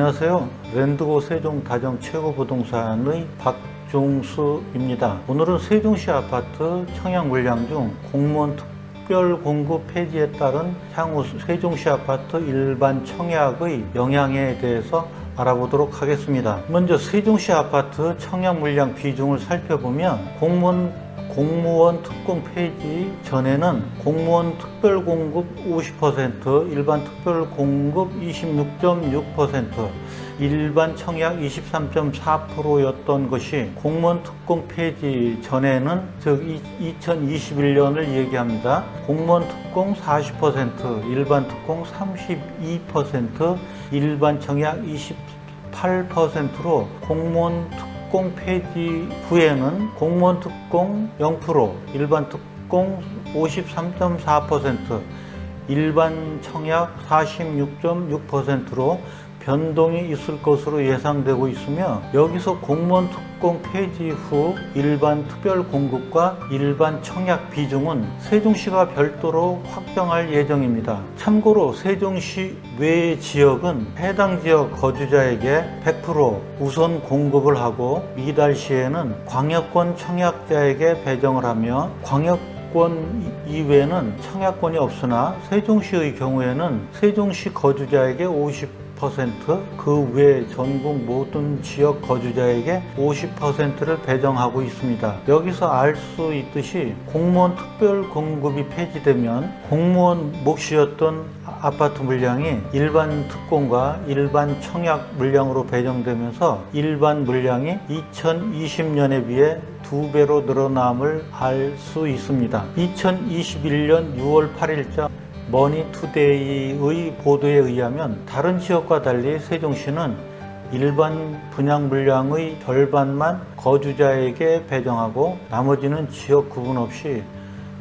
안녕하세요. 랜드고 세종 다정 최고 부동산의 박종수입니다. 오늘은 세종시 아파트 청약 물량 중 공무원 특별 공급 폐지에 따른 향후 세종시 아파트 일반 청약의 영향에 대해서 알아보도록 하겠습니다. 먼저 세종시 아파트 청약 물량 비중을 살펴보면 공무원 특공 폐지 전에는 공무원 특별 공급 50%, 일반 특별 공급 26.6%, 일반 청약 23.4%였던 것이 공무원 특공 폐지 전에는, 즉 2021년을 얘기합니다. 공무원 특공 40%, 일반 특공 32%, 일반 청약 28%로 공무원 특공 폐지 후에는 공무원 특공 0%, 일반 특공 53.4%, 일반 청약 46.6%로 변동이 있을 것으로 예상되고 있으며, 여기서 공무원 특공 폐지 후 일반 특별 공급과 일반 청약 비중은 세종시가 별도로 확정할 예정입니다. 참고로 세종시 외 지역은 해당 지역 거주자에게 100% 우선 공급을 하고, 이달 시에는 광역권 청약자에게 배정을 하며, 광역권 이외에는 청약권이 없으나 세종시의 경우에는 세종시 거주자에게 50%, 그 외 전국 모든 지역 거주자에게 50%를 배정하고 있습니다. 여기서 알 수 있듯이 공무원 특별 공급이 폐지되면 공무원 몫이었던 아파트 물량이 일반 특공과 일반 청약 물량으로 배정되면서 일반 물량이 2020년에 비해 2배로 늘어남을 알 수 있습니다. 2021년 6월 8일자 머니투데이의 보도에 의하면 다른 지역과 달리 세종시는 일반 분양 물량의 절반만 거주자에게 배정하고, 나머지는 지역 구분 없이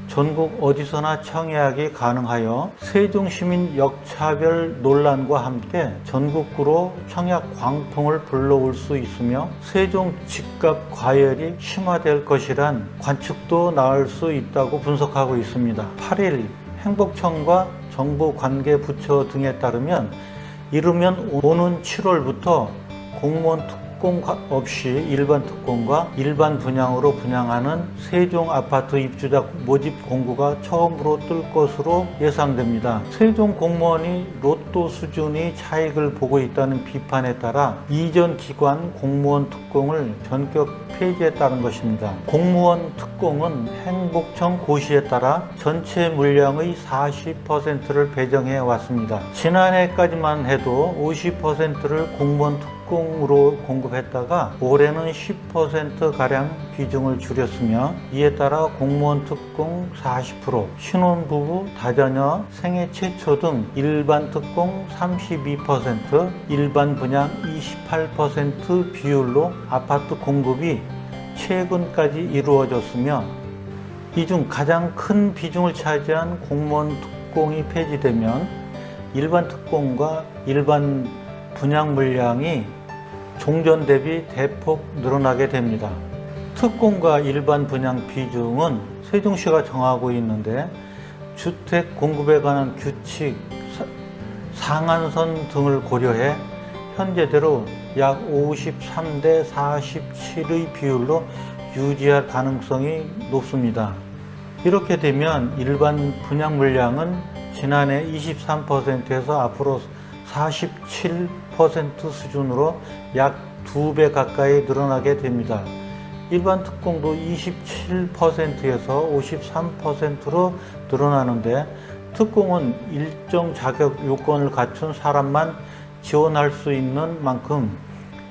전국 어디서나 청약이 가능하여 세종시민 역차별 논란과 함께 전국구로 청약 광풍을 불러올 수 있으며, 세종 집값 과열이 심화될 것이란 관측도 나올 수 있다고 분석하고 있습니다. 8일 행복청과 정부 관계 부처 등에 따르면 이르면 오는 7월부터 공무원 특공 없이 일반 특공과 일반 분양으로 분양하는 세종 아파트 입주자 모집 공고가 처음으로 뜰 것으로 예상됩니다. 세종 공무원이 로또 수준의 차익을 보고 있다는 비판에 따라 이전 기관 공무원 특공을 전격 폐지했다는 것입니다. 공무원 특공은 행복청 고시에 따라 전체 물량의 40%를 배정해 왔습니다. 지난해까지만 해도 50%를 공무원 특공으로 공급했다가 올해는 10%가량 비중을 줄였으며, 이에 따라 공무원 특공 40%, 신혼부부, 다자녀, 생애 최초 등 일반 특공 32%, 일반 분양 28% 비율로 아파트 공급이 최근까지 이루어졌으며, 이 중 가장 큰 비중을 차지한 공무원 특공이 폐지되면 일반 특공과 일반 분양 물량이 종전 대비 대폭 늘어나게 됩니다. 특공과 일반 분양 비중은 세종시가 정하고 있는데, 주택 공급에 관한 규칙, 상한선 등을 고려해 현재대로 약 53대 47의 비율로 유지할 가능성이 높습니다. 이렇게 되면 일반 분양 물량은 지난해 23%에서 앞으로 47% 수준으로 약 2배 가까이 늘어나게 됩니다. 일반 특공도 27%에서 53%로 늘어나는데, 특공은 일정 자격 요건을 갖춘 사람만 지원할 수 있는 만큼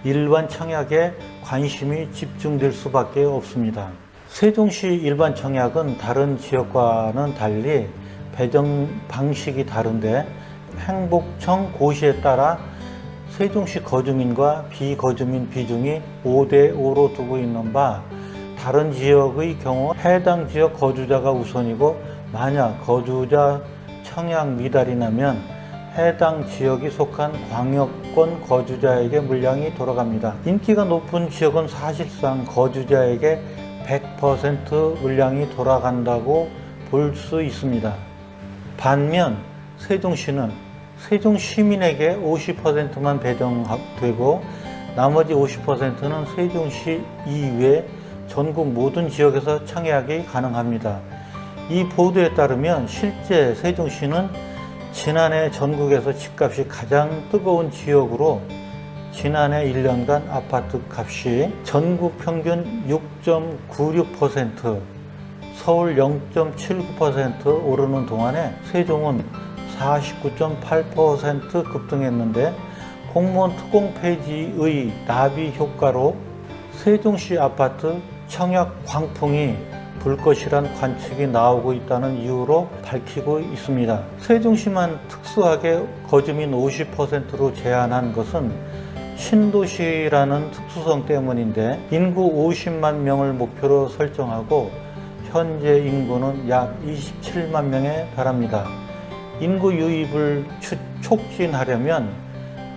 일반 청약에 관심이 집중될 수밖에 없습니다. 세종시 일반 청약은 다른 지역과는 달리 배정 방식이 다른데, 행복청 고시에 따라 세종시 거주민과 비거주민 비중이 5대5로 두고 있는 바, 다른 지역의 경우 해당 지역 거주자가 우선이고, 만약 거주자 청약 미달이 나면 해당 지역이 속한 광역권 거주자에게 물량이 돌아갑니다. 인기가 높은 지역은 사실상 거주자에게 100% 물량이 돌아간다고 볼 수 있습니다. 반면 세종시는 세종 시민에게 50%만 배정되고 나머지 50%는 세종시 이외 전국 모든 지역에서 청약이 가능합니다. 이 보도에 따르면 실제 세종시는 지난해 전국에서 집값이 가장 뜨거운 지역으로 지난해 1년간 아파트 값이 전국 평균 6.96%, 서울 0.79% 오르는 동안에 세종은 49.8% 급등했는데 공무원 특공 폐지의 나비 효과로 세종시 아파트 청약 광풍이 불 것이란 관측이 나오고 있다는 이유로 밝히고 있습니다. 세종시만 특수하게 거주민 50%로 제한한 것은 신도시라는 특수성 때문인데 인구 50만 명을 목표로 설정하고 현재 인구는 약 27만 명에 달합니다. 인구 유입을 촉진하려면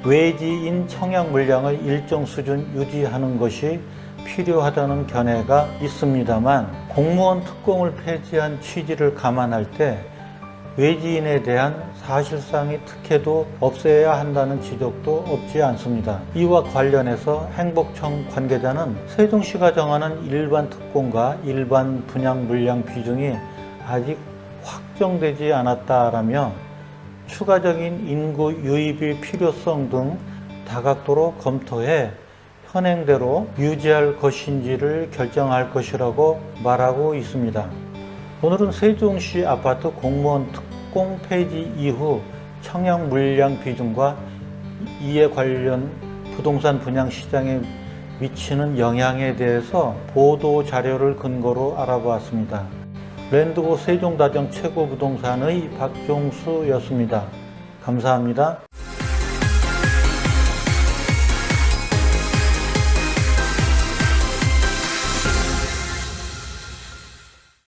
외지인 청약 물량을 일정 수준 유지하는 것이 필요하다는 견해가 있습니다만 공무원 특공을 폐지한 취지를 감안할 때 외지인에 대한 사실상의 특혜도 없애야 한다는 지적도 없지 않습니다. 이와 관련해서 행복청 관계자는 세종시가 정하는 일반 특공과 일반 분양 물량 비중이 아직 확정되지 않았다라며 추가적인 인구 유입의 필요성 등 다각도로 검토해 현행대로 유지할 것인지를 결정할 것이라고 말하고 있습니다. 오늘은 세종시 아파트 공무원 특공 폐지 이후 청약 물량 비중과 이에 관련 부동산 분양 시장에 미치는 영향에 대해서 보도 자료를 근거로 알아보았습니다. 랜드고 세종다정 최고부동산의 박종수였습니다. 감사합니다.